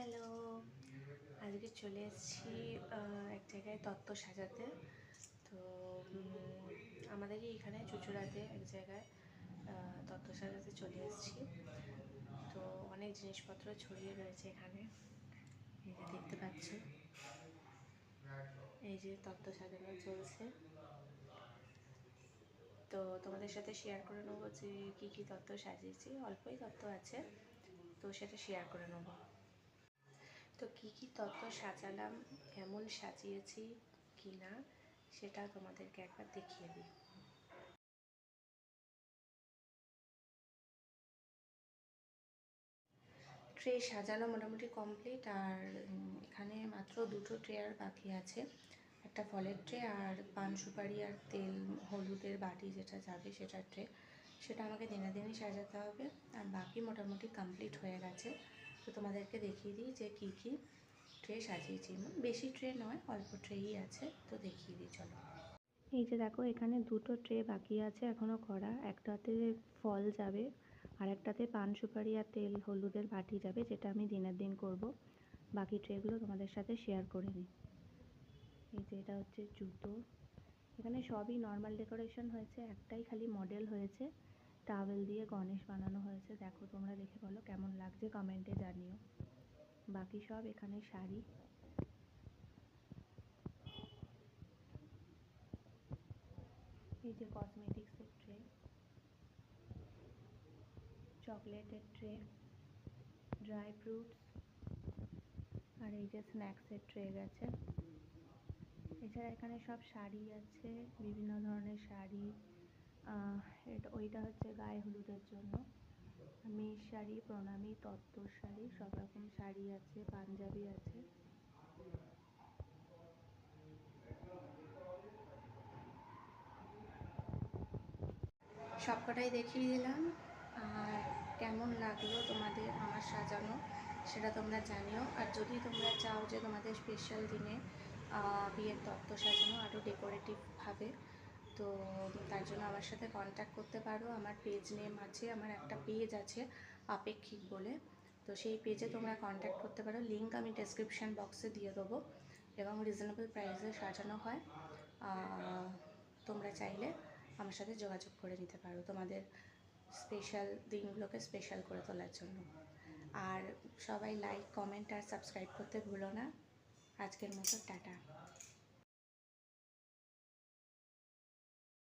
Hello, আজকে চলে এসেছি এক জায়গায় তত্ত্ব সাজাতে। তো আমাদেরই এখানে চুঁচুড়াতে এক জায়গায় তত্ত্ব সাজাতে চলে এসেছি। তো অনেক জিনিসপত্র ছড়িয়ে রয়েছে এখানে, এই যে দেখতে পাচ্ছ, এই যে তত্ত্ব সাজানো চলছে। তো তোমাদের সাথে শেয়ার করে নেবো যে কী কী তত্ত্ব সাজিয়েছি। অল্পই তত্ত্ব আছে, তো সেটা শেয়ার করে নেবো। তো কী কী তত্ত্ব সাজালাম, কেমন সাজিয়েছি কি না, সেটা তোমাদেরকে একবার দেখিয়ে দিই। ট্রে সাজানো মোটামুটি কমপ্লিট, আর এখানে মাত্র দুটো ট্রে আর বাকি আছে। একটা ফলের ট্রে আর পান সুপারি আর তেল হলুদের বাটি যেটা যাবে সেটার ট্রে, সেটা আমাকে দিনে দিনই সাজাতে হবে। আর বাকি মোটামুটি কমপ্লিট হয়ে গেছে। তো তোমাদেরকে দেখিয়ে দিই যে কী কী ট্রে সাজিয়েছি। বেশি ট্রে নয়, অল্প ট্রেই আছে, তো দেখিয়ে দিই চলো। এই যে দেখো, এখানে দুটো ট্রে বাকি আছে এখনও করা। একটাতে ফল যাবে আর একটাতে পান সুপারি আর তেল হলুদের বাটি যাবে, যেটা আমি দিনের দিন করব। বাকি ট্রেগুলো তোমাদের সাথে শেয়ার করে নিই। এই যে এটা হচ্ছে জুতো। এখানে সবই নর্মাল ডেকোরেশন হয়েছে, একটাই খালি মডেল হয়েছে, টাওয়েল দিয়ে গণেশ বানানো হয়েছে। দেখো, তোমরা দেখে বলো কেমন লাগছে, কমেন্টে জানিও। বাকি সব এখানে শাড়ি। এই যে কসমেটিক্সের ট্রে, চকলেটের ট্রে, ড্রাই ফ্রুটস, আর এই যে স্ন্যাক্সের ট্রে গেছে। এছাড়া এখানে সব শাড়ি আছে, বিভিন্ন ধরনের শাড়ি। ওইটা হচ্ছে গায়ে হলুদের জন্য। মেয়ের শাড়ি, প্রণামী, তত্ত্বর শাড়ি, সব রকম শাড়ি আছে, পাঞ্জাবি আছে। সবকটাই দেখিয়ে দিলাম। আর কেমন লাগলো তোমাদের আমার সাজানো, সেটা তোমরা জানিও। আর যদি তোমরা চাও যে তোমাদের স্পেশাল দিনে বিয়ের তত্ত্ব সাজানো আরও ডেকোরেটিভভাবে, তো তার জন্য আমার সাথে কন্ট্যাক্ট করতে পারো। আমার পেজ নেম আছে, আমার একটা পেজ আছে আপেক্ষিক বলে, তো সেই পেজে তোমরা কন্ট্যাক্ট করতে পারো। লিঙ্ক আমি ডেসক্রিপশান বক্সে দিয়ে দেবো। এবং রিজনেবল প্রাইসে সাজানো হয়। তোমরা চাইলে আমার সাথে যোগাযোগ করে নিতে পারো তোমাদের স্পেশাল দিনগুলোকে স্পেশাল করে তোলার জন্য। আর সবাই লাইক, কমেন্ট আর সাবস্ক্রাইব করতে ভুলো না। আজকের মতো টাটা।